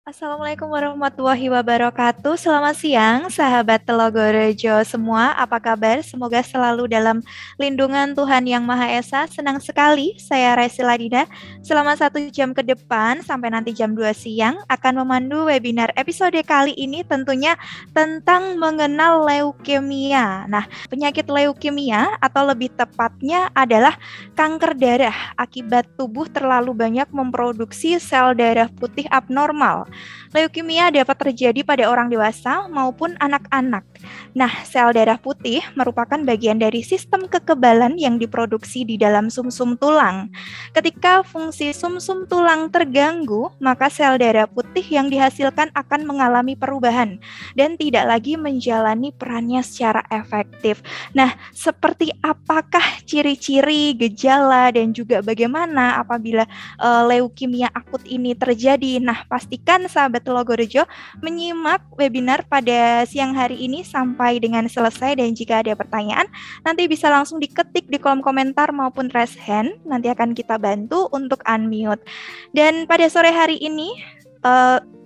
Assalamualaikum warahmatullahi wabarakatuh. Selamat siang, sahabat Telogorejo semua. Apa kabar? Semoga selalu dalam lindungan Tuhan Yang Maha Esa. Senang sekali saya Resi Ladida. Selama 1 jam ke depan sampai nanti jam 2 siang akan memandu webinar episode kali ini tentunya tentang mengenal leukemia. Nah, penyakit leukemia atau lebih tepatnya adalah kanker darah akibat tubuh terlalu banyak memproduksi sel darah putih abnormal. Leukemia dapat terjadi pada orang dewasa maupun anak-anak. Nah, sel darah putih merupakan bagian dari sistem kekebalan yang diproduksi di dalam sumsum tulang. Ketika fungsi sumsum tulang terganggu, maka sel darah putih yang dihasilkan akan mengalami perubahan dan tidak lagi menjalani perannya secara efektif. Nah, seperti apakah ciri-ciri, gejala, dan juga bagaimana apabila leukemia akut ini terjadi? Nah, pastikan sahabat Telogorejo menyimak webinar pada siang hari ini sampai dengan selesai, dan jika ada pertanyaan nanti bisa langsung diketik di kolom komentar maupun raise hand, nanti akan kita bantu untuk unmute. Dan pada sore hari ini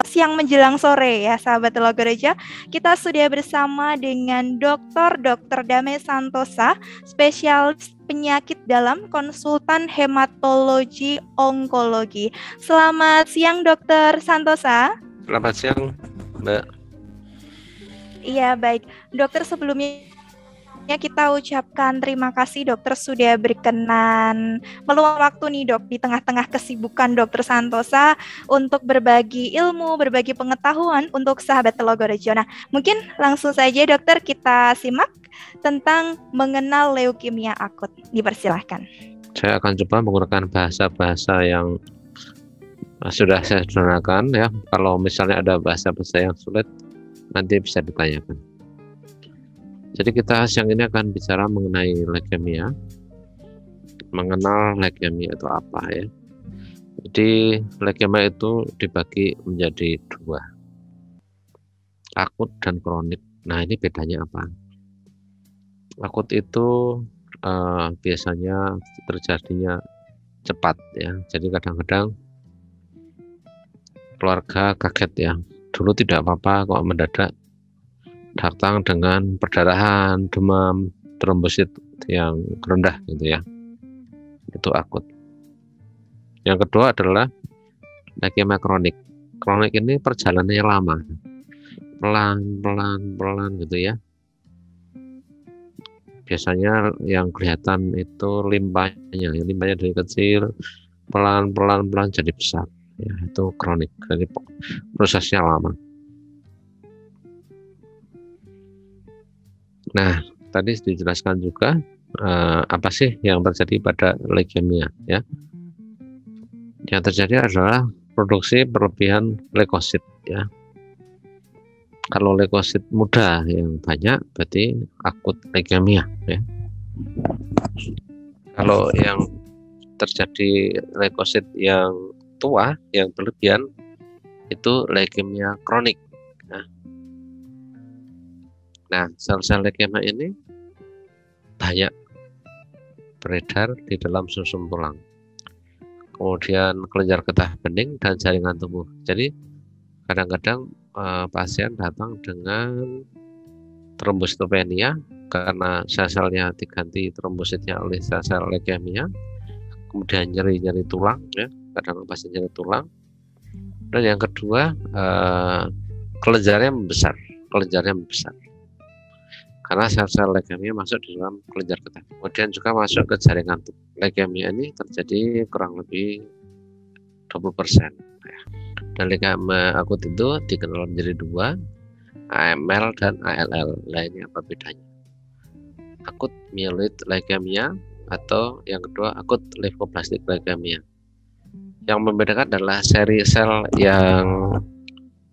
siang menjelang sore ya sahabat Telogorejo, kita sudah bersama dengan Dr. Dame Santosa, spesialis penyakit dalam, konsultan hematologi onkologi. Selamat siang Dr. Santosa. Selamat siang, Mbak. Iya, baik. Dokter, sebelumnya kita ucapkan terima kasih dokter sudah berkenan meluang waktu nih dok di tengah-tengah kesibukan Dokter Santosa untuk berbagi ilmu, berbagi pengetahuan untuk sahabat Telogorejo. Nah, mungkin langsung saja dokter kita simak tentang mengenal leukemia akut. Dipersilahkan. Saya akan coba menggunakan bahasa-bahasa yang sudah saya sederhanakan ya. Kalau misalnya ada bahasa-bahasa yang sulit, nanti bisa ditanyakan. Jadi kita siang ini akan bicara mengenai leukemia, mengenal leukemia itu apa ya. Jadi leukemia itu dibagi menjadi 2, akut dan kronik. Nah, ini bedanya apa? Akut itu biasanya terjadinya cepat ya. Jadi kadang-kadang keluarga kaget ya. Dulu tidak apa-apa kok mendadak datang dengan perdarahan, demam, trombosit yang rendah gitu ya. Itu akut. Yang kedua adalah leukemia kronik. Kronik ini perjalanannya lama. Pelan gitu ya. Biasanya yang kelihatan itu limpahnya dari kecil pelan jadi besar. Ya, itu kronik. Jadi prosesnya lama. Nah, tadi dijelaskan juga apa sih yang terjadi pada leukemia ya. Yang terjadi adalah produksi berlebihan leukosit ya. Kalau leukosit muda yang banyak berarti akut leukemia ya. Kalau yang terjadi leukosit yang tua yang berlebihan itu leukemia kronik. Nah, sel-sel leukemia ini banyak beredar di dalam sumsum tulang, kemudian kelenjar getah bening dan jaringan tubuh. Jadi kadang-kadang pasien datang dengan trombositopenia karena sel-selnya diganti trombositnya oleh sel-sel leukemia, kemudian nyeri tulang ya, kadang pasien nyeri tulang. Dan yang kedua kelenjarnya membesar karena sel-sel leukemia masuk di dalam kelenjar getah. Kemudian juga masuk ke jaringan tubuh. Leukemia ini terjadi kurang lebih 20%. Dan leukemia akut itu dikenal menjadi 2, AML dan ALL. Lainnya apa bedanya? Akut myeloid leukemia atau yang kedua akut lymphoblastic leukemia. Yang membedakan adalah seri sel yang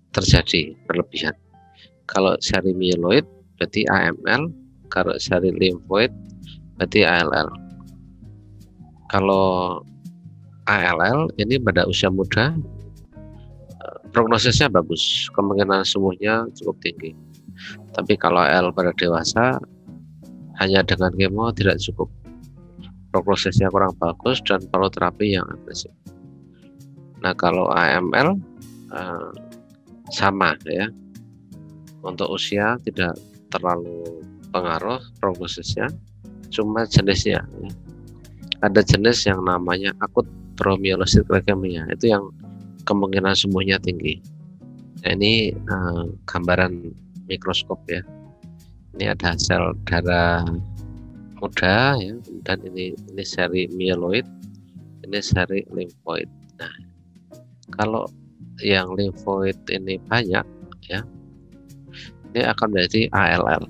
terjadi berlebihan. Kalau seri myeloid berarti AML, kalau seri limfoid berarti ALL. Kalau ALL ini pada usia muda prognosisnya bagus, kemungkinan sembuhnya cukup tinggi. Tapi kalau ALL pada dewasa hanya dengan kemo tidak cukup, prognosisnya kurang bagus dan perlu terapi yang agresif. Nah, kalau AML sama ya. Untuk usia tidak terlalu pengaruh prognosisnya, cuma jenisnya ya. Ada jenis yang namanya akut promyelosit leukemia, itu yang kemungkinan sembuhnya tinggi. Nah, ini gambaran mikroskop ya. Ini ada sel darah muda ya, dan ini seri mieloid, ini seri limfoid. Nah, kalau yang limfoid ini banyak ya, ini akan menjadi ALL.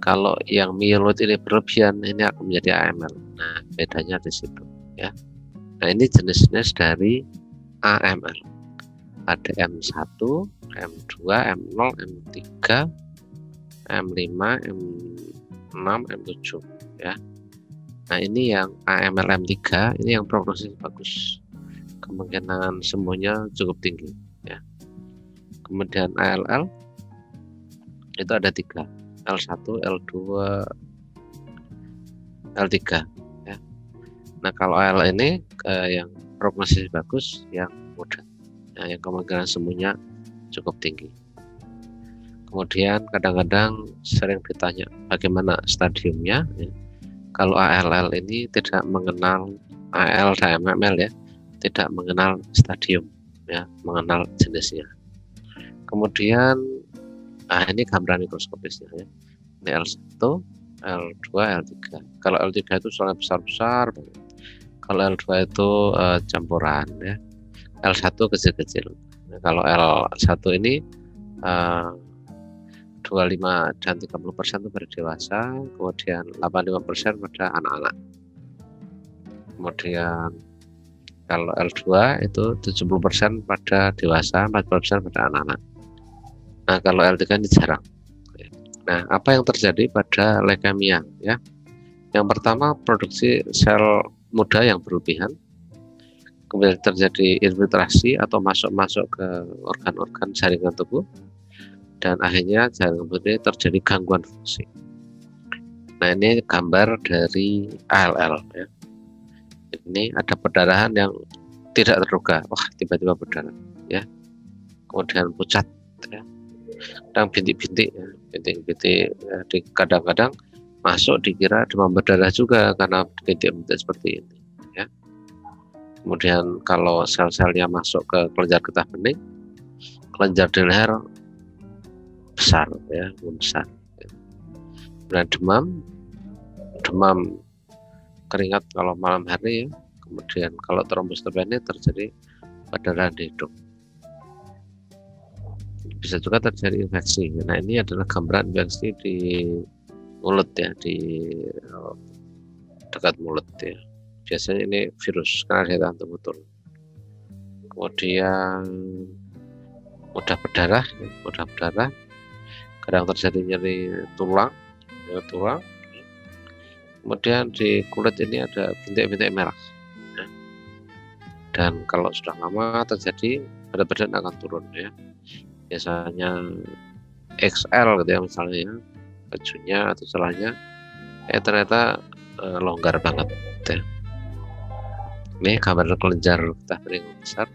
Kalau yang mieloid ini berlebihan, ini akan menjadi AML. Nah, bedanya di situ ya. Nah, ini jenis-jenis dari AML. Ada M1, M2, M0, M3, M5, M6, M7 ya. Nah, ini yang AML M3, ini yang prognosis bagus. Kemungkinan sembuhnya cukup tinggi ya. Kemudian ALL itu ada 3, L1, L2, L3 ya. Nah, kalau ALL ini yang prognosis bagus yang muda. Nah, yang kemungkinan sembuhnya cukup tinggi. Kemudian kadang-kadang sering ditanya bagaimana stadiumnya ya. Kalau ALL ini tidak mengenal AL dan AML ya, tidak mengenal stadium ya, mengenal jenisnya. Kemudian ini gambaran mikroskopisnya ya. Ini L1, L2, L3. Kalau L3 itu soalnya besar-besar. Kalau L2 itu campuran ya. L1 kecil-kecil. Nah, kalau L1 ini 25 dan 30% itu pada dewasa, kemudian 85% pada anak-anak. Kemudian kalau L2 itu 70% pada dewasa, 40% pada anak-anak. Nah, kalau L3 ini jarang. Nah, apa yang terjadi pada leukemia ya? Yang pertama, produksi sel muda yang berlebihan. Kemudian terjadi infiltrasi atau masuk ke organ-organ jaringan tubuh. Dan akhirnya jaringan tubuh ini terjadi gangguan fungsi. Nah, ini gambar dari ALL ya. Ini ada perdarahan yang tidak terduga. Wah, tiba-tiba berdarah ya. Kemudian pucat ya. Kadang bintik-bintik ya. Bintik-bintik ya. Kadang-kadang masuk dikira demam berdarah juga karena bintik-bintik seperti ini ya. Kemudian kalau sel-selnya masuk ke kelenjar getah bening, kelenjar di leher besar ya, membesar. Dan demam keringat kalau malam hari ya. Kemudian kalau trombositopenia ini terjadi perdarahan di hidung. Bisa juga terjadi infeksi. Nah, ini adalah gambaran infeksi di mulut ya, di dekat mulut ya. Biasanya ini virus karena dia tahan tubuh turun. Kemudian mudah berdarah, kadang terjadi nyeri tulang. Kemudian di kulit ini ada bintik-bintik merah ya. Dan kalau sudah lama terjadi, berat badan akan turun ya. Biasanya XL gitu ya misalnya ya, bajunya atau celahnya ternyata longgar banget ya. Ini gambar kelenjar getah bening besar,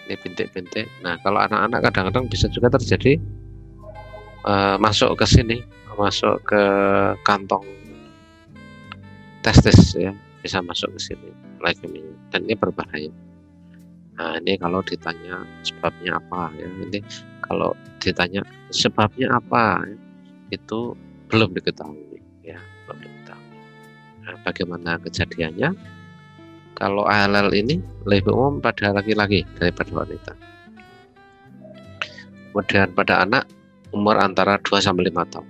ini bintik-bintik. Nah, kalau anak-anak kadang-kadang bisa juga terjadi masuk ke sini, masuk ke kantong testis ya, bisa masuk ke sini leukemia, dan ini berbahaya. Nah, ini kalau ditanya sebabnya apa ya, ini kalau ditanya sebabnya apa ya, itu belum diketahui ya, belum diketahui. Nah, bagaimana kejadiannya? Kalau ALL ini lebih umum pada laki-laki daripada wanita. Kemudian pada anak umur antara 2-5 tahun.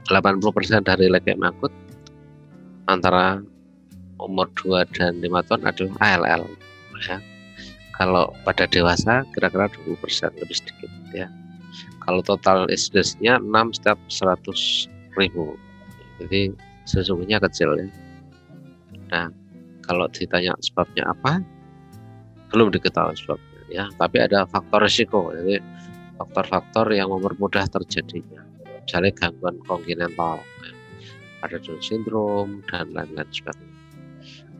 80% dari leukemia akut antara umur 2 dan 5 tahun adalah ALL ya. Kalau pada dewasa kira-kira 20%, lebih sedikit ya. Kalau total insidensnya 6 setiap 100.000. Jadi sesungguhnya kecil ya. Nah, kalau ditanya sebabnya apa, belum diketahui sebabnya ya. Tapi ada faktor risiko, jadi faktor-faktor yang mempermudah terjadinya. Misalnya gangguan kongenital, ya. Ada Down syndrome dan lain-lain sebagainya.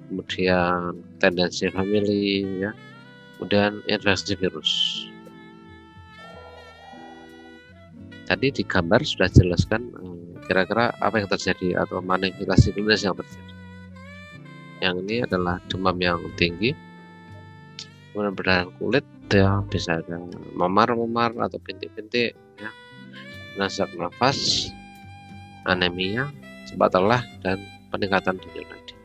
kemudian tendensi famili, ya, kemudian infeksi virus. Tadi di gambar sudah jelaskan kira-kira apa yang terjadi atau manifestasi klinis yang terjadi. Yang ini adalah demam yang tinggi, kemudian perdarahan kulit, ya, bisa ada memar-memar atau bintik-bintik, ya, sesak nafas, anemia, cepat lelah, dan peningkatan denyut nadi.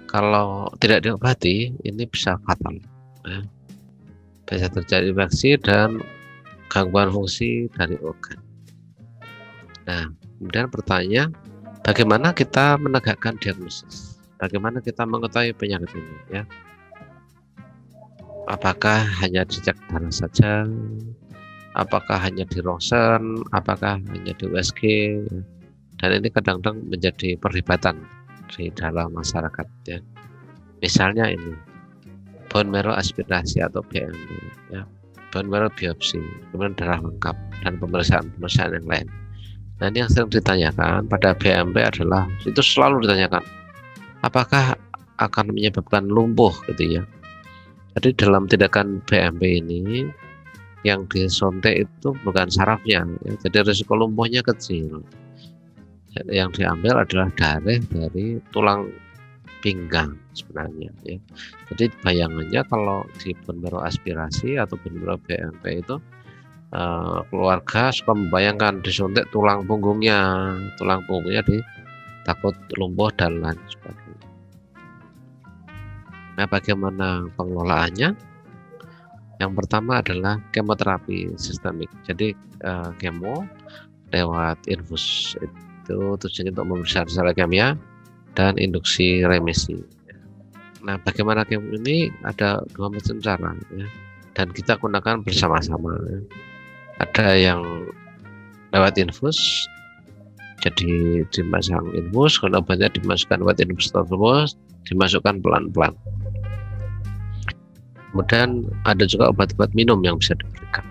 Kalau tidak diobati, ini bisa fatal, ya. Bisa terjadi infeksi dan gangguan fungsi dari organ. Nah, kemudian pertanyaan, bagaimana kita menegakkan diagnosis? Bagaimana kita mengetahui penyakit ini, ya? Apakah hanya dicek darah saja? Apakah hanya di ronsen? Apakah hanya di USG? Dan ini kadang-kadang menjadi perdebatan di dalam masyarakat, ya. Misalnya ini bone marrow aspirasi atau BMB, ya, bone marrow biopsi, kemudian darah lengkap, dan pemeriksaan yang lain. Nah, ini yang sering ditanyakan pada BMB adalah, itu selalu ditanyakan, apakah akan menyebabkan lumpuh, gitu, ya. Jadi dalam tindakan BMB ini yang disuntik itu bukan sarafnya, ya, jadi risiko lumpuhnya kecil. Yang diambil adalah darah dari tulang pinggang sebenarnya, ya. Jadi bayangannya kalau di bone marrow aspirasi atau bone marrow BMB itu keluarga suka membayangkan disuntik tulang punggungnya takut lumpuh dan lain sebagainya. Nah, bagaimana pengelolaannya? Yang pertama adalah kemoterapi sistemik. Jadi kemo lewat infus, itu tujuannya untuk membesar sel leukemia dan induksi remisi. Nah, bagaimana kemo ini ada dua macam cara, ya, dan kita gunakan bersama-sama, ya. Ada yang lewat infus, jadi dimasang infus, kalau obatnya dimasukkan lewat infus tersebut, dimasukkan pelan-pelan. Kemudian ada juga obat-obat minum yang bisa diberikan.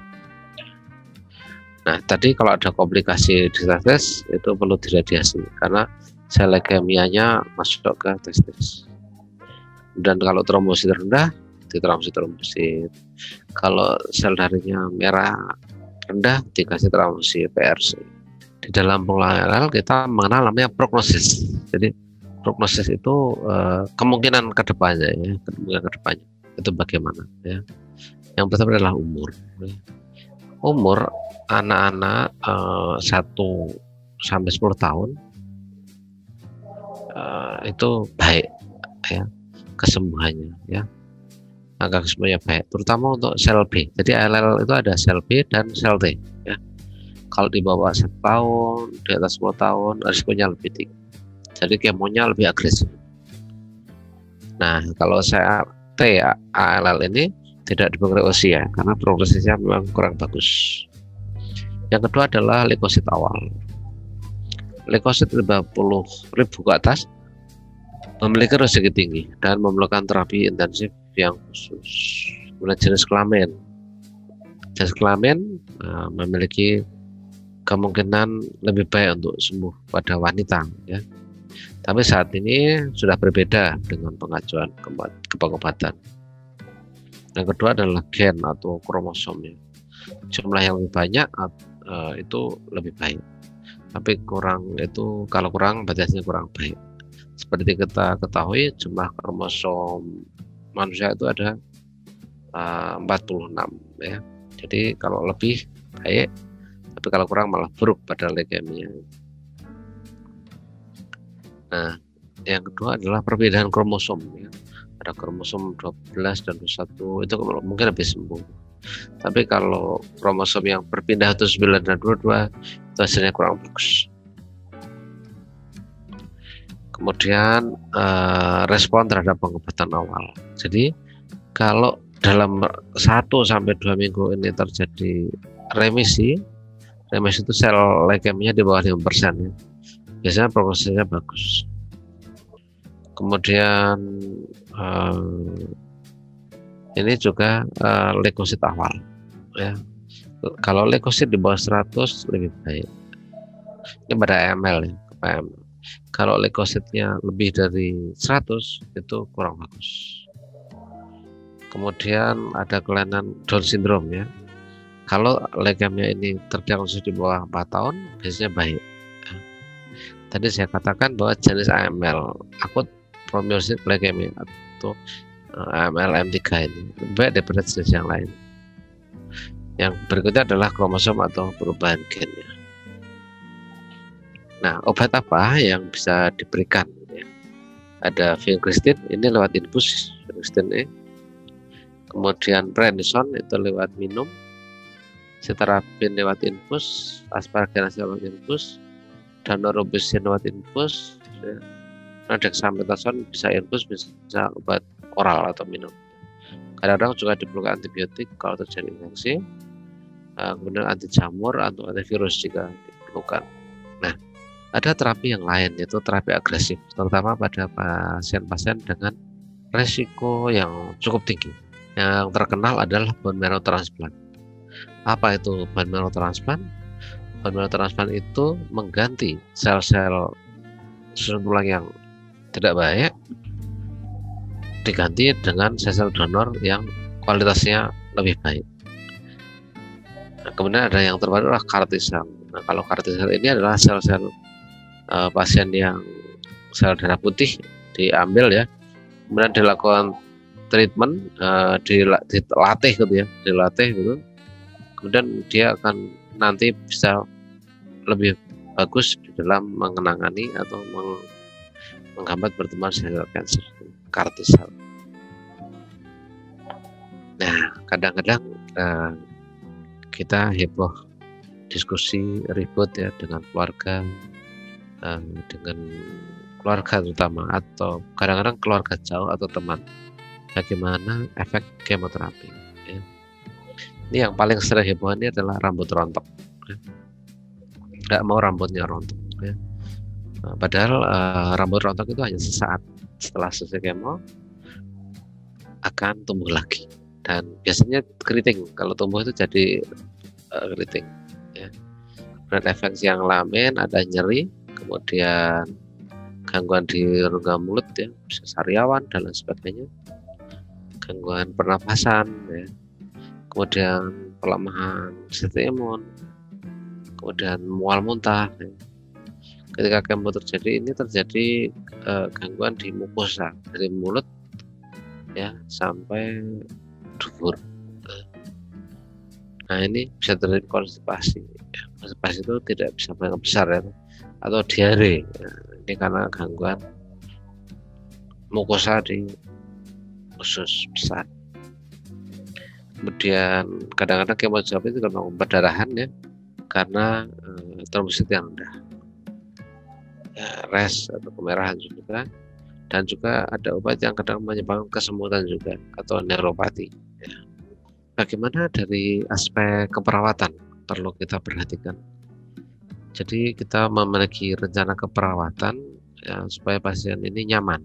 Nah, tadi kalau ada komplikasi di testis itu perlu diradiasi karena sel leukemianya masuk ke testis. Dan kalau trombosit rendah, ditrombosit trombosit. Kalau sel darahnya merah rendah, dikasih trombosit PRC. Di dalam pengelolaan kita mengenal namanya prognosis. Jadi prognosis itu kemungkinan kedepannya, ya, kemungkinan kedepannya itu bagaimana, ya. Yang pertama adalah umur, ya. Umur anak-anak 1 sampai 10 tahun itu baik, ya, kesembuhannya, ya, angka kesembuhannya baik, terutama untuk sel B. Jadi ALL itu ada sel B dan sel T, ya. Kalau di bawah 1 tahun, di atas 10 tahun, risikonya lebih tinggi. Jadi kemonya lebih agresif. Nah, kalau saya ALL ini tidak dipengaruhi usia karena progresnya memang kurang bagus. Yang kedua adalah leukosit awal. Leukosit 50.000 ke atas memiliki risiko tinggi dan memerlukan terapi intensif yang khusus. Kemudian jenis kelamin. Jenis kelamin memiliki kemungkinan lebih baik untuk sembuh pada wanita, ya. Tapi saat ini sudah berbeda dengan pengajuan pengobatan. Yang kedua adalah gen atau kromosomnya. Jumlah yang lebih banyak itu lebih baik. Tapi kalau kurang batasnya kurang baik. Seperti kita ketahui jumlah kromosom manusia itu ada 46, ya. Jadi kalau lebih baik, tapi kalau kurang malah buruk pada leukemia. Nah, yang kedua adalah perbedaan kromosom, ya. Ada kromosom 12 dan 21 itu mungkin lebih sembuh. Tapi kalau kromosom yang berpindah itu 9 dan 22 itu hasilnya kurang bagus. Kemudian respon terhadap pengobatan awal. Jadi kalau dalam 1 sampai 2 minggu ini terjadi remisi itu sel leukemia di bawah 5%, ya. Biasanya prosesnya bagus. Kemudian ini juga leukosit awal, ya. Kalau leukosit di bawah 100 lebih baik. Ini pada AML, ya, Kalau leukositnya lebih dari 100 itu kurang bagus. Kemudian ada kelainan Down syndrome ya. Kalau leukemia ini terdiagnosis di bawah 4 tahun biasanya baik. Tadi saya katakan bahwa jenis AML, akut promyelocytic leukemia atau AML M3 ini lebih baik daripada jenis yang lain. Yang berikutnya adalah kromosom atau perubahan gennya. Nah, obat apa yang bisa diberikan? Ya? Ada vincristine, ini lewat infus, vincristine E. Kemudian prednison itu lewat minum, cetarabine lewat infus, asparaginase lewat infus, daunorubicin lewat infus, ya. Nah, dexamethasone bisa infus, bisa obat oral atau minum. Kadang-kadang juga diperlukan antibiotik kalau terjadi infeksi, kemudian anti jamur atau antivirus jika diperlukan. Nah, ada terapi yang lain yaitu terapi agresif, terutama pada pasien-pasien dengan resiko yang cukup tinggi. Yang terkenal adalah bone marrow transplant. Apa itu bone marrow transplant? Bone marrow transplant itu mengganti sel-sel susun tulang yang tidak baik diganti dengan sel-sel donor yang kualitasnya lebih baik. Nah, kemudian ada yang terbaru adalah CAR T-cell. Nah, kalau CAR T-cell ini adalah sel-sel pasien yang sel darah putih diambil ya, kemudian dilakukan treatment, dilatih gitu ya, dilatih gitu, kemudian dia akan nanti bisa lebih bagus di dalam mengenangani atau menghambat pertumbuhan sel kanker, CAR T-cell. Nah, kadang-kadang kita heboh diskusi ribut ya dengan keluarga, terutama atau kadang-kadang keluarga jauh atau teman, bagaimana efek kemoterapi ya. Ini yang paling sering heboh ini adalah rambut rontok ya. Nggak mau rambutnya rontok ya. Padahal rambut rontok itu hanya sesaat, setelah selesai kemo akan tumbuh lagi dan biasanya keriting. Kalau tumbuh itu jadi keriting ya. Dan efek yang lain ada nyeri, kemudian gangguan di rongga mulut ya, bisa sariawan dan lain sebagainya, gangguan pernapasan ya, kemudian pelemahan sistem imun, kemudian mual muntah ya. Ketika kemo terjadi, ini terjadi gangguan di mukosa dari mulut ya sampai dubur. Nah, ini bisa terjadi konstipasi ya. Konstipasi itu tidak bisa besar ya, atau diare ya. Ini karena gangguan mukosa di usus besar. Kemudian kadang-kadang kemoterapi itu karena perdarahan ya, karena trombosit yang rendah ya, res atau kemerahan juga, dan juga ada obat yang kadang menyebabkan kesemutan juga atau neuropati ya. Bagaimana dari aspek keperawatan perlu kita perhatikan. Jadi kita memiliki rencana keperawatan ya, supaya pasien ini nyaman,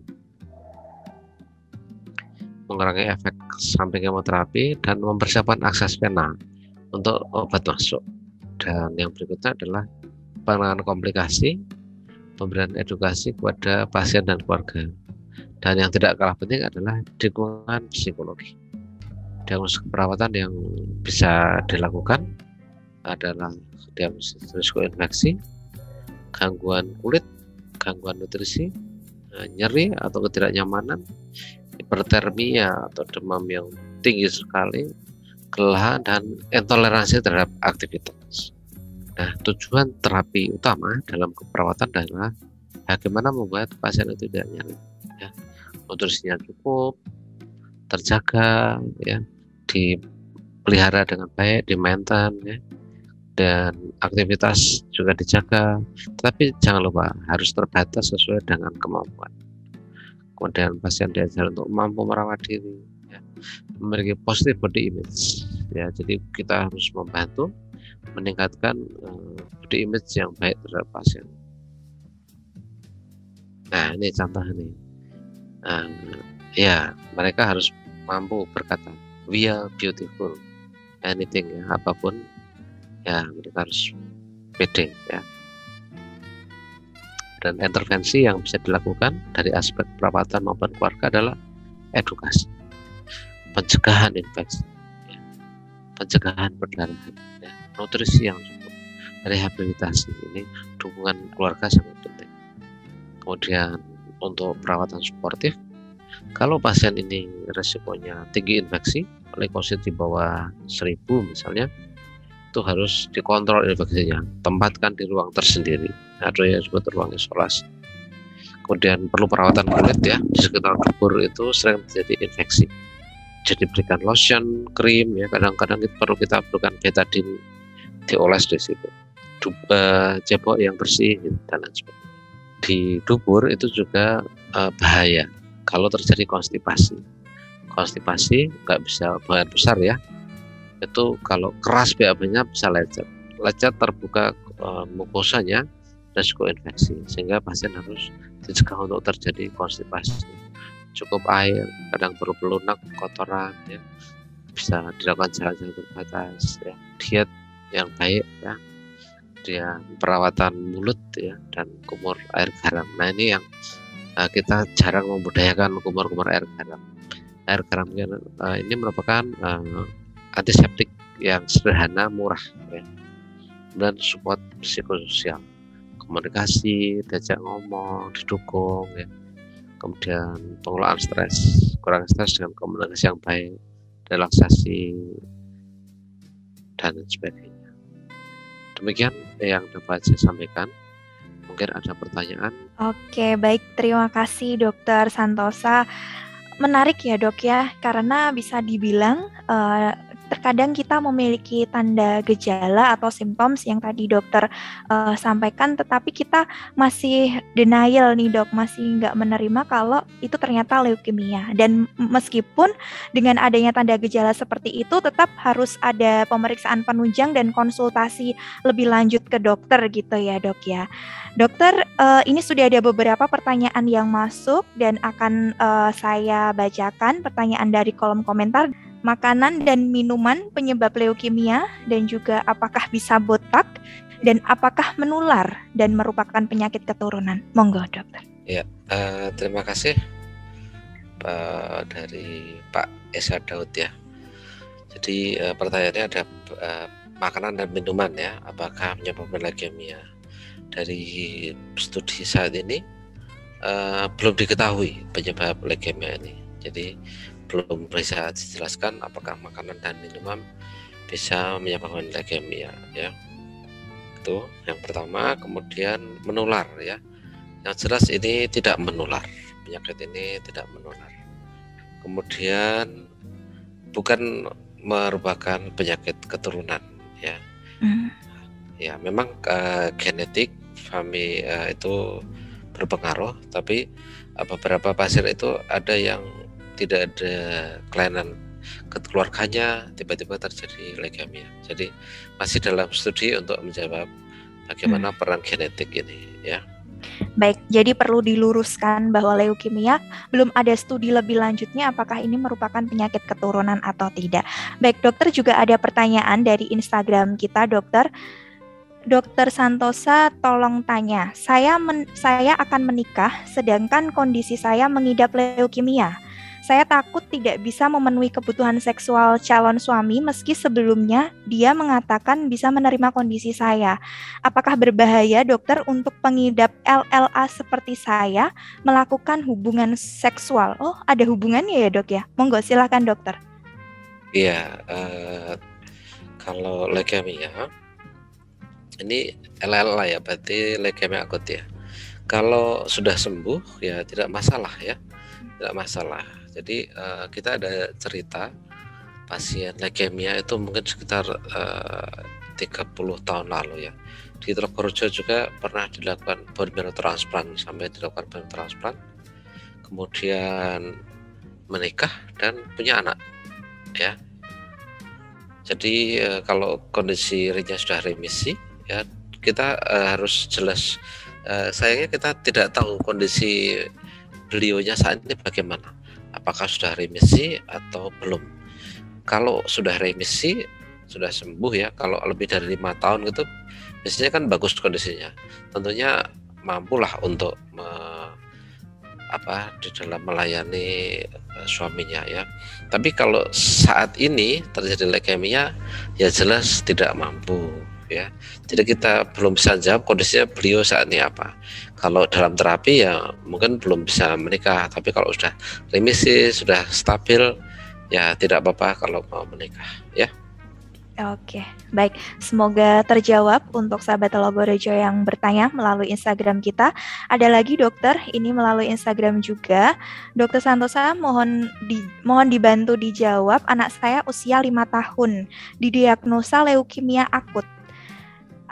mengurangi efek samping kemoterapi, dan mempersiapkan akses vena untuk obat masuk. Dan yang berikutnya adalah penanganan komplikasi, pemberian edukasi kepada pasien dan keluarga. Dan yang tidak kalah penting adalah dukungan psikologi. Diagnosis keperawatan yang bisa dilakukan adalah diagnosis risiko infeksi, gangguan kulit, gangguan nutrisi, nyeri atau ketidaknyamanan, hipertermia atau demam yang tinggi sekali, kelelahan, dan intoleransi terhadap aktivitas. Nah, tujuan terapi utama dalam keperawatan adalah bagaimana membuat pasien itu tidak nyeri ya. Nutrisinya cukup, terjaga ya, dipelihara dengan baik, di-maintain ya, dan aktivitas juga dijaga, tetapi jangan lupa harus terbatas sesuai dengan kemampuan. Kemudian pasien diajar untuk mampu merawat diri ya, memiliki positive body image ya. Jadi kita harus membantu meningkatkan body image yang baik terhadap pasien. Nah, ini contoh nih. Ya, mereka harus mampu berkata we are beautiful, anything ya, apapun ya, mereka harus pede ya. Dan intervensi yang bisa dilakukan dari aspek perawatan maupun keluarga adalah edukasi, pencegahan infeksi, ya, pencegahan perdarahan, ya, nutrisi yang cukup, rehabilitasi. Ini dukungan keluarga sangat penting. Kemudian untuk perawatan suportif, kalau pasien ini resikonya tinggi infeksi, leukosit di bawah 1000 misalnya, itu harus dikontrol infeksinya, tempatkan di ruang tersendiri, ada yang disebut ruang isolasi. Kemudian perlu perawatan kulit ya, di sekitar dubur itu sering terjadi infeksi. Jadi berikan lotion, krim ya, kadang-kadang perlu kita berikan betadine, dioles di situ. Cebok yang bersih gitu, dan lain sebagainya. Di dubur itu juga bahaya kalau terjadi konstipasi. Konstipasi nggak bisa buang air besar ya. Itu kalau keras BAB-nya bisa lecet terbuka mukosanya, risiko infeksi, sehingga pasien harus dicegah untuk terjadi konstipasi. Cukup air, kadang perlu pelunak, kotoran ya, bisa dilakukan jalan-jalan terbatas ya, diet yang baik ya, dia perawatan mulut ya, dan kumur air garam. Nah ini yang kita jarang membudayakan kumur-kumur air garam. Air garam ini merupakan antiseptik yang sederhana, murah ya. Dan support psikososial, komunikasi, diajak ngomong, didukung ya. Kemudian pengelolaan stres, kurang stres dengan komunikasi yang baik, relaksasi, dan sebagainya. Demikian yang dapat saya sampaikan. Mungkin ada pertanyaan. Oke, baik, terima kasih Dokter Santosa. Menarik ya dok ya, karena bisa dibilang terkadang kita memiliki tanda gejala atau simptoms yang tadi dokter sampaikan, tetapi kita masih denial nih dok, masih nggak menerima kalau itu ternyata leukemia. Dan meskipun dengan adanya tanda gejala seperti itu, tetap harus ada pemeriksaan penunjang dan konsultasi lebih lanjut ke dokter gitu ya dok ya. Dokter, ini sudah ada beberapa pertanyaan yang masuk dan akan saya bacakan pertanyaan dari kolom komentar. Makanan dan minuman penyebab leukemia, dan juga apakah bisa botak, dan apakah menular dan merupakan penyakit keturunan. Monggo dokter. Ya, terima kasih dari Pak Esa Daud ya. Jadi pertanyaannya ada makanan dan minuman ya, apakah menyebabkan leukemia. Dari studi saat ini belum diketahui penyebab leukemia ini. Jadi belum bisa dijelaskan apakah makanan dan minuman bisa menyebabkan leukemia ya. Itu yang pertama. Kemudian menular ya. Yang jelas ini tidak menular. Penyakit ini tidak menular. Kemudian bukan merupakan penyakit keturunan ya. Ya memang genetik itu berpengaruh, tapi beberapa pasien itu ada yang tidak ada kelainan keluarganya, tiba-tiba terjadi leukemia. Jadi masih dalam studi untuk menjawab bagaimana peran genetik ini ya. Baik, jadi perlu diluruskan bahwa leukemia belum ada studi lebih lanjutnya apakah ini merupakan penyakit keturunan atau tidak. Baik dokter, juga ada pertanyaan dari Instagram kita dokter. Dokter Santosa tolong tanya, saya akan menikah sedangkan kondisi saya mengidap leukemia. Saya takut tidak bisa memenuhi kebutuhan seksual calon suami meski sebelumnya dia mengatakan bisa menerima kondisi saya. Apakah berbahaya dokter untuk pengidap LLA seperti saya melakukan hubungan seksual? Oh, ada hubungannya ya dok ya? Monggo silahkan dokter. Iya, kalau leukemia ini LLA ya, berarti leukemia akut ya. Kalau sudah sembuh ya tidak masalah ya, tidak masalah. Jadi kita ada cerita pasien leukemia itu mungkin sekitar 30 tahun lalu ya. Di Trogorejo juga pernah dilakukan bone marrow transplant, sampai dilakukan bone transplant, kemudian menikah dan punya anak ya. Jadi kalau kondisi rinya sudah remisi ya, kita harus jelas. Sayangnya kita tidak tahu kondisi beliaunya saat ini bagaimana, apakah sudah remisi atau belum. Kalau sudah remisi, sudah sembuh ya, kalau lebih dari 5 tahun gitu biasanya kan bagus kondisinya. Tentunya mampulah untuk di dalam melayani suaminya ya. Tapi kalau saat ini terjadi leukemia ya jelas tidak mampu ya. Jadi kita belum bisa jawab kondisinya beliau saat ini apa. Kalau dalam terapi ya mungkin belum bisa menikah, tapi kalau sudah remisi, sudah stabil ya tidak apa-apa kalau mau menikah ya. Oke, baik. Semoga terjawab untuk sahabat Telogorejo yang bertanya melalui Instagram kita. Ada lagi dokter, ini melalui Instagram juga. Dokter Santosa, mohon dibantu dijawab. Anak saya usia 5 tahun, didiagnosa leukemia akut.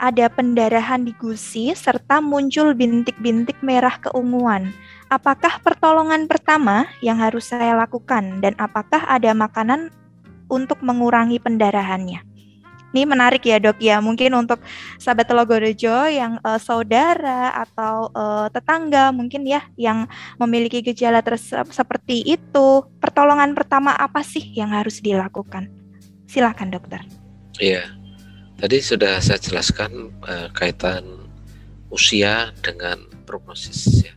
Ada pendarahan di gusi serta muncul bintik-bintik merah keunguan. Apakah pertolongan pertama yang harus saya lakukan dan apakah ada makanan untuk mengurangi pendarahannya? Ini menarik ya dok ya, mungkin untuk sahabat Telogorejo yang saudara atau tetangga mungkin ya yang memiliki gejala seperti itu, pertolongan pertama apa sih yang harus dilakukan? Silakan dokter. Iya, tadi sudah saya jelaskan kaitan usia dengan prognosis ya.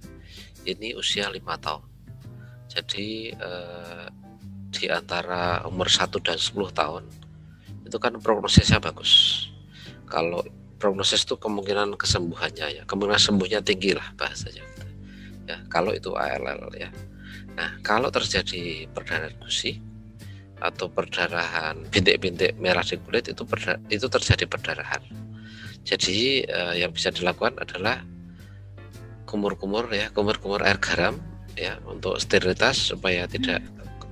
Ini usia 5 tahun, jadi di antara umur 1 dan 10 tahun itu kan prognosisnya bagus. Kalau prognosis itu kemungkinan kesembuhannya ya, kemungkinan sembuhnya tinggi lah bahasanya ya, kalau itu ALL ya. Nah, kalau terjadi perdarahan gusi atau perdarahan bintik-bintik merah di kulit itu terjadi perdarahan. Jadi yang bisa dilakukan adalah kumur-kumur air garam ya untuk sterilitas supaya tidak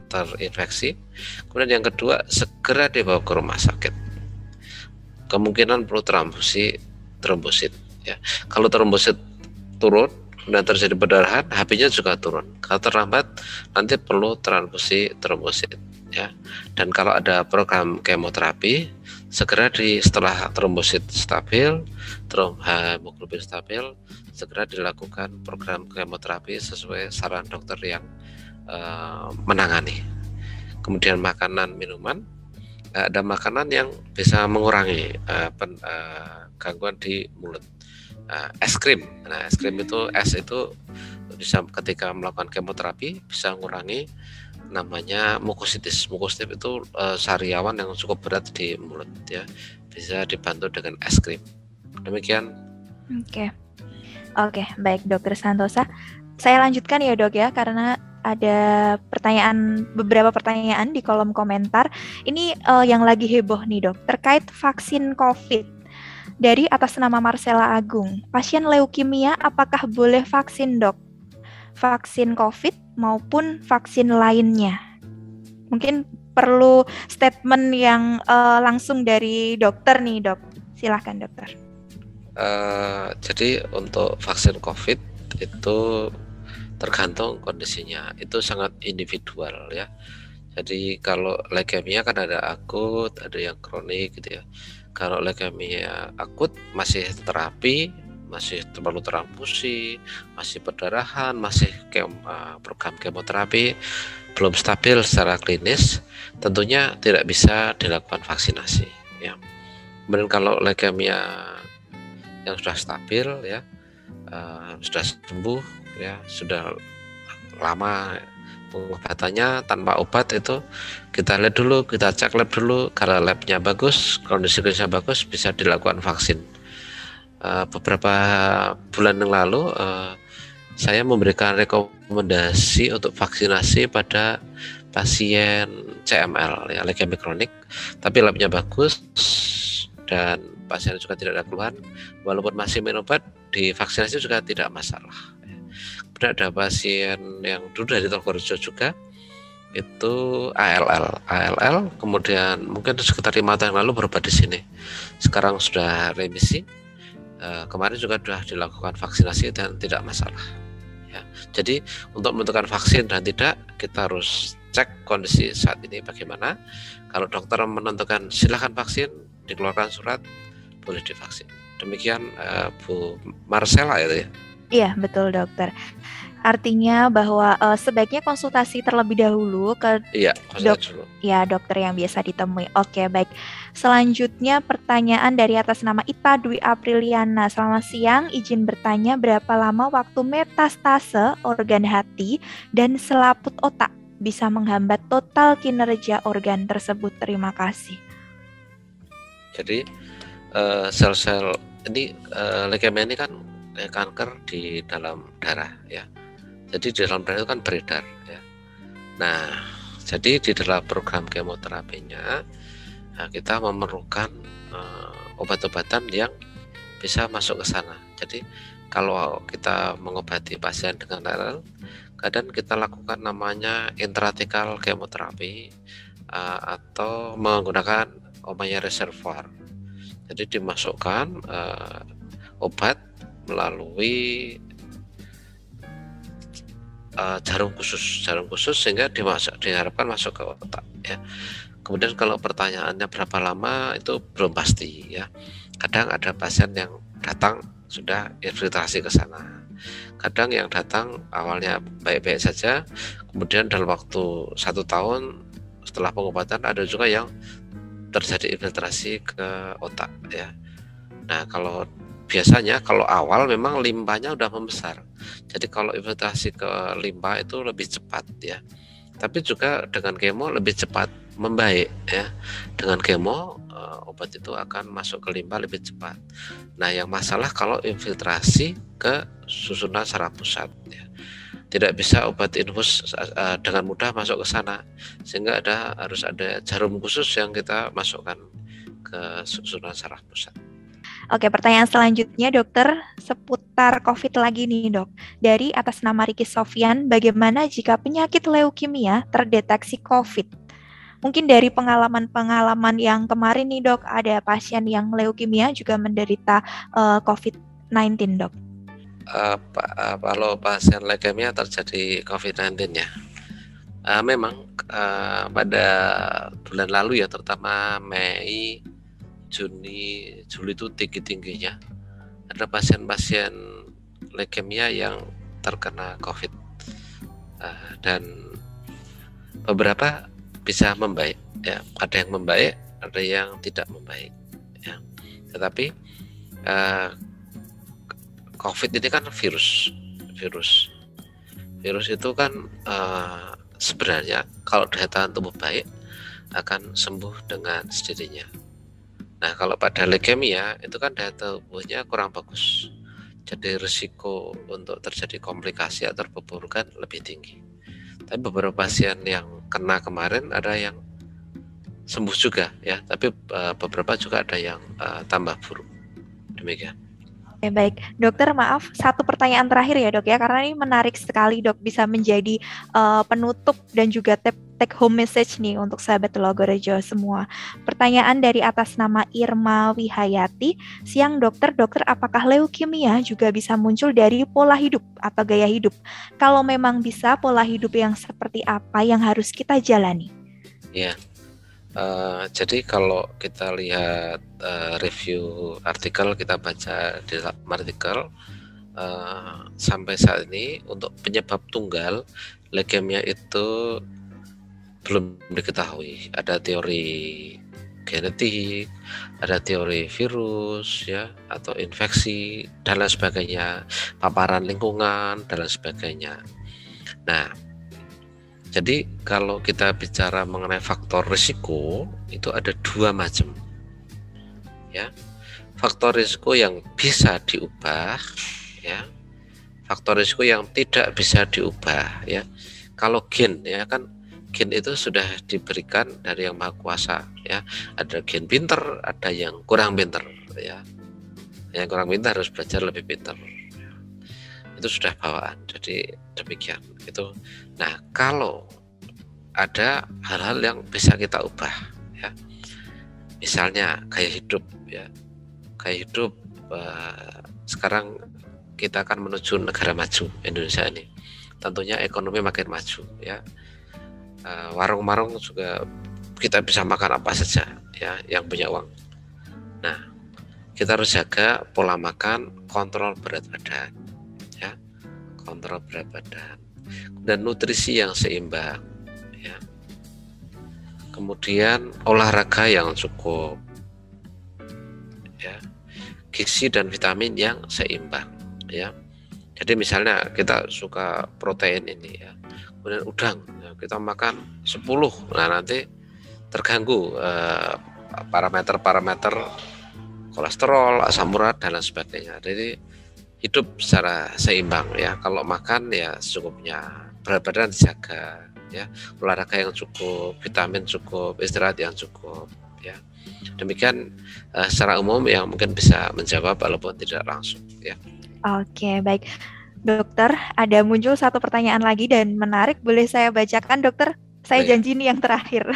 terinfeksi. Kemudian yang kedua, segera dibawa ke rumah sakit. Kemungkinan perlu trombosit ya. Kalau trombosit turun dan terjadi perdarahan, HB-nya juga turun. Kalau terlambat nanti perlu transfusi trombosit ya. Dan kalau ada program kemoterapi, segera setelah trombosit stabil, hemoglobin stabil, segera dilakukan program kemoterapi sesuai saran dokter yang menangani. Kemudian makanan minuman, ada makanan yang bisa mengurangi gangguan di mulut. Es krim. Nah, es krim itu bisa ketika melakukan kemoterapi bisa mengurangi namanya mukositis. Mukositis itu sariawan yang cukup berat di mulut ya. Bisa dibantu dengan es krim. Demikian. Oke, baik Dokter Santosa. Saya lanjutkan ya dok ya, karena ada beberapa pertanyaan di kolom komentar. Ini yang lagi heboh nih dok, terkait vaksin COVID. Dari atas nama Marcella Agung, pasien leukemia apakah boleh vaksin dok? Vaksin COVID maupun vaksin lainnya? Mungkin perlu statement yang langsung dari dokter nih dok. Silahkan dokter. Jadi untuk vaksin COVID itu tergantung kondisinya, itu sangat individual ya. Jadi kalau leukemia kan ada akut, ada yang kronik gitu ya. Kalau leukemia akut masih terapi, masih perlu transfusi, masih perdarahan, masih program kemoterapi, belum stabil secara klinis, tentunya tidak bisa dilakukan vaksinasi ya. Kemudian kalau leukemia yang sudah stabil ya, sudah sembuh ya, sudah lama pengobatannya tanpa obat, itu kita lihat dulu, kita cek lab dulu. Kalau labnya bagus, kondisi klinisnya bagus, bisa dilakukan vaksin. Beberapa bulan yang lalu saya memberikan rekomendasi untuk vaksinasi pada pasien CML ya, leukemia kronik, tapi labnya bagus dan pasien juga tidak ada keluhan, walaupun masih minum obat, divaksinasi juga tidak masalah. Kemudian ada pasien yang dulu dari Telogorejo juga, itu ALL, kemudian mungkin sekitar 5 tahun yang lalu berobat di sini, sekarang sudah remisi. Kemarin juga sudah dilakukan vaksinasi dan tidak masalah ya. Jadi untuk menentukan vaksin dan tidak, kita harus cek kondisi saat ini bagaimana. Kalau dokter menentukan silakan vaksin, dikeluarkan surat, boleh divaksin. Demikian Bu Marcella itu ya. Iya betul dokter. Artinya bahwa sebaiknya konsultasi terlebih dahulu ke ya dokter yang biasa ditemui. Oke, baik. Selanjutnya pertanyaan dari atas nama Ita Dwi Apriliana. Selamat siang, izin bertanya berapa lama waktu metastase organ hati dan selaput otak bisa menghambat total kinerja organ tersebut? Terima kasih. Jadi sel-sel ini leukemia ini kan kanker di dalam darah ya. Jadi di dalam darah itu kan beredar ya. Nah, jadi di dalam program kemoterapinya kita memerlukan obat-obatan yang bisa masuk ke sana. Jadi kalau kita mengobati pasien dengan RL, kadang kita lakukan namanya intrathecal kemoterapi atau menggunakan Ommaya reservoir. Jadi dimasukkan obat melalui jarum khusus sehingga diharapkan masuk ke otak ya. Kemudian kalau pertanyaannya berapa lama itu belum pasti ya. Kadang ada pasien yang datang sudah infiltrasi ke sana. Kadang yang datang awalnya baik-baik saja, kemudian dalam waktu 1 tahun setelah pengobatan ada juga yang terjadi infiltrasi ke otak ya. Nah, kalau biasanya kalau awal memang limbahnya udah membesar. Jadi kalau infiltrasi ke limpa itu lebih cepat ya. Tapi juga dengan kemo lebih cepat membaik ya. Dengan kemo obat itu akan masuk ke limpa lebih cepat. Nah, yang masalah kalau infiltrasi ke susunan saraf pusat ya. Tidak bisa obat infus dengan mudah masuk ke sana, sehingga harus ada jarum khusus yang kita masukkan ke susunan saraf pusat. Oke, pertanyaan selanjutnya dokter seputar COVID lagi nih dok. Dari atas nama Riki Sofyan, bagaimana jika penyakit leukemia terdeteksi COVID? Mungkin dari pengalaman-pengalaman yang kemarin nih dok, ada pasien yang leukemia juga menderita COVID-19 dok. Kalau pasien leukemia terjadi COVID-19 ya, memang pada bulan lalu ya, terutama Mei, Juni, Juli itu tinggi-tingginya ada pasien-pasien leukemia yang terkena COVID dan beberapa bisa membaik ya, ada yang membaik, ada yang tidak membaik ya. Tetapi COVID ini kan virus itu kan sebenarnya kalau daya tahan tubuh baik akan sembuh dengan sendirinya. Nah, kalau pada leukemia itu kan daya tubuhnya kurang bagus, jadi risiko untuk terjadi komplikasi atau perburukan lebih tinggi. Tapi beberapa pasien yang kena kemarin ada yang sembuh juga ya, tapi beberapa juga ada yang tambah buruk. Demikian. Oke, baik, dokter maaf, satu pertanyaan terakhir ya dok ya, karena ini menarik sekali dok, bisa menjadi penutup dan juga take home message nih untuk sahabat Telogorejo semua. Pertanyaan dari atas nama Irma Wihayati, siang dokter, apakah leukemia juga bisa muncul dari pola hidup atau gaya hidup? Kalau memang bisa, pola hidup yang seperti apa yang harus kita jalani? Ya. Jadi kalau kita lihat review artikel, kita baca di dalam artikel sampai saat ini untuk penyebab tunggal leukemia itu belum diketahui. Ada teori genetik, ada teori virus ya, atau infeksi dan lain sebagainya, paparan lingkungan dan lain sebagainya. Nah, jadi kalau kita bicara mengenai faktor risiko itu ada 2 macam ya. Faktor risiko yang bisa diubah ya, faktor risiko yang tidak bisa diubah ya. Kalau gen ya kan, gen itu sudah diberikan dari Yang Maha Kuasa ya. Ada gen pinter, ada yang kurang pinter ya. Yang kurang pinter harus belajar lebih pinter. Itu sudah bawaan, jadi demikian itu. Nah, kalau ada hal-hal yang bisa kita ubah ya, misalnya gaya hidup ya, gaya hidup sekarang kita akan menuju negara maju, Indonesia ini tentunya ekonomi makin maju ya. Warung-warung juga kita bisa makan apa saja ya, yang punya uang. Nah, kita harus jaga pola makan, kontrol berat badan ya, kontrol berat badan dan nutrisi yang seimbang ya. kemudian olahraga yang cukup, ya, gizi dan vitamin yang seimbang, ya. Jadi misalnya kita suka protein ini, ya, kemudian udang, ya, kita makan 10, nah nanti terganggu parameter-parameter kolesterol, asam urat dan lain sebagainya. Jadi hidup secara seimbang, ya. Kalau makan ya secukupnya, berat badan dijaga, ya, olahraga yang cukup, vitamin cukup, istirahat yang cukup, ya. Demikian secara umum yang mungkin bisa menjawab walaupun tidak langsung, ya. Oke, baik. Dokter, ada muncul satu pertanyaan lagi dan menarik, boleh saya bacakan, dokter? Saya janji ini yang terakhir.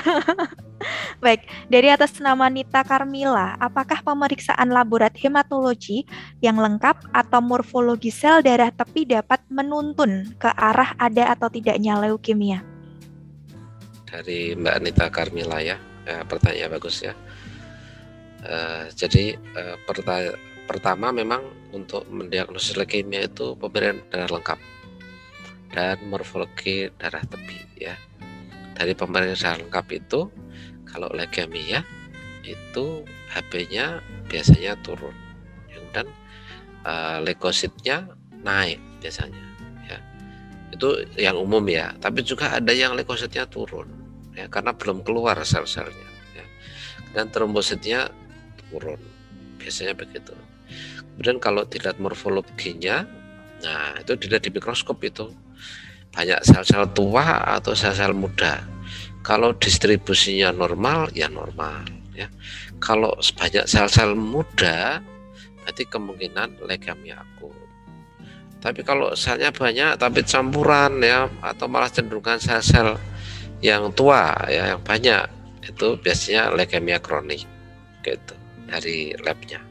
Baik, dari atas nama Nita Karmila, apakah pemeriksaan laborat hematologi yang lengkap atau morfologi sel darah tepi dapat menuntun ke arah ada atau tidaknya leukemia? Dari Mbak Nita Karmila, ya, pertanyaan bagus, ya. Jadi pertama memang untuk mendiagnosis leukemia itu pemberian darah lengkap dan morfologi darah tepi, ya. Dari pemberian darah lengkap itu, kalau leukemia itu HB-nya biasanya turun, dan leukositnya naik biasanya, ya. Itu yang umum, ya. Tapi juga ada yang leukositnya turun, ya, karena belum keluar sel-selnya, ya. Dan trombositnya turun, biasanya begitu. Kemudian kalau dilihat morfologinya, nah itu dilihat di mikroskop itu banyak sel-sel tua atau sel-sel muda. Kalau distribusinya normal, ya normal, ya. Kalau sebanyak sel-sel muda, berarti kemungkinan leukemia akut. Tapi kalau selnya banyak tapi campuran, ya, atau malah cenderungan sel-sel yang tua, ya, yang banyak, itu biasanya leukemia kronik, gitu, dari labnya,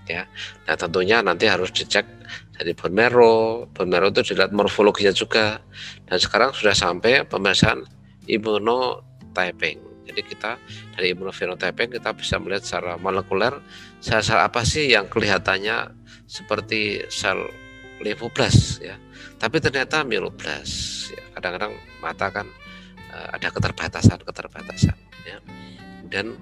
ya. Nah tentunya nanti harus dicek dari bone marrow itu dilihat morfologinya juga, dan sekarang sudah sampai pemeriksaan immunotyping. Jadi kita dari immunophenotyping kita bisa melihat secara molekuler sel-sel apa sih yang kelihatannya seperti sel limfoblas, ya, tapi ternyata myeloblas, ya. Kadang-kadang mata kan ada keterbatasan, ya. Dan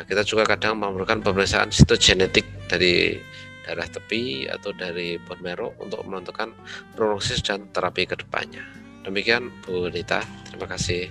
kita juga kadang memerlukan pemeriksaan sitogenetik dari darah tepi atau dari bone marrow untuk menentukan prognosis dan terapi kedepannya. Demikian Bu Nita, terima kasih.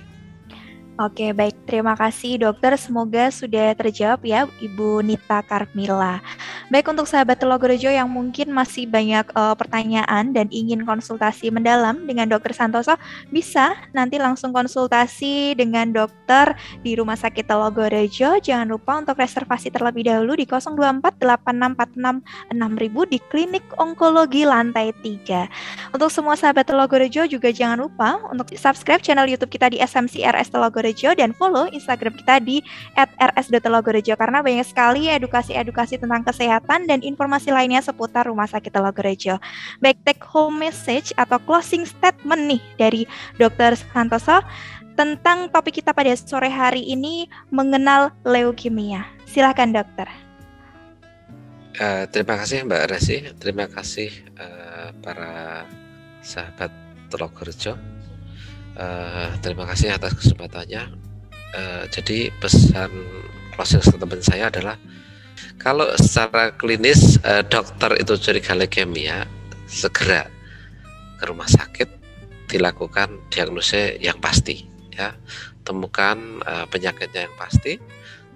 Oke, baik. Terima kasih dokter. Semoga sudah terjawab ya Ibu Nita Karmila. Baik, untuk sahabat Telogorejo yang mungkin masih banyak pertanyaan dan ingin konsultasi mendalam dengan Dokter Santoso, bisa nanti langsung konsultasi dengan dokter di Rumah Sakit Telogorejo. Jangan lupa untuk reservasi terlebih dahulu di 02486466000 di Klinik Onkologi lantai 3. Untuk semua sahabat Telogorejo juga jangan lupa untuk subscribe channel YouTube kita di SMC RS Telogorejo dan follow Instagram kita di @rs.telogorejo karena banyak sekali edukasi-edukasi tentang kesehatan dan informasi lainnya seputar Rumah Sakit Telogorejo. Baik, take home message atau closing statement nih dari Dr. Santoso tentang topik kita pada sore hari ini, mengenal leukemia. Silakan dokter. Terima kasih Mbak Resi, terima kasih para sahabat Telogorejo. Terima kasih atas kesempatannya. Jadi pesan closing statement saya adalah kalau secara klinis dokter itu curiga leukemia, segera ke rumah sakit, dilakukan diagnosis yang pasti, ya. Temukan penyakitnya yang pasti,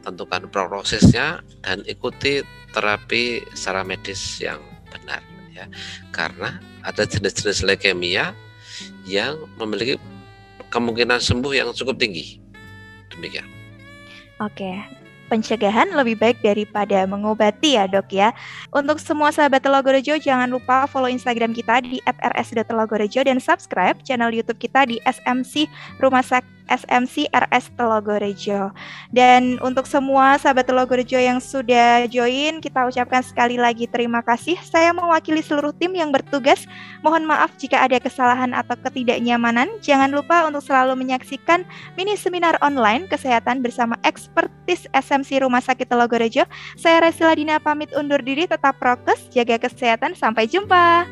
tentukan prognosisnya, dan ikuti terapi secara medis yang benar, ya. Karena ada jenis-jenis leukemia yang memiliki kemungkinan sembuh yang cukup tinggi. Demikian. Oke, pencegahan lebih baik daripada mengobati ya dok ya. Untuk semua sahabat Telogorejo jangan lupa follow Instagram kita di @rs.telogorejo dan subscribe channel YouTube kita di SMC Rumah Sakit SMC RS Telogorejo. Dan untuk semua sahabat Telogorejo yang sudah join, kita ucapkan sekali lagi terima kasih. Saya mewakili seluruh tim yang bertugas. Mohon maaf jika ada kesalahan atau ketidaknyamanan. Jangan lupa untuk selalu menyaksikan mini seminar online kesehatan bersama ekspertis SMC Rumah Sakit Telogorejo. Saya Resi Ladina pamit undur diri, tetap prokes, jaga kesehatan, sampai jumpa.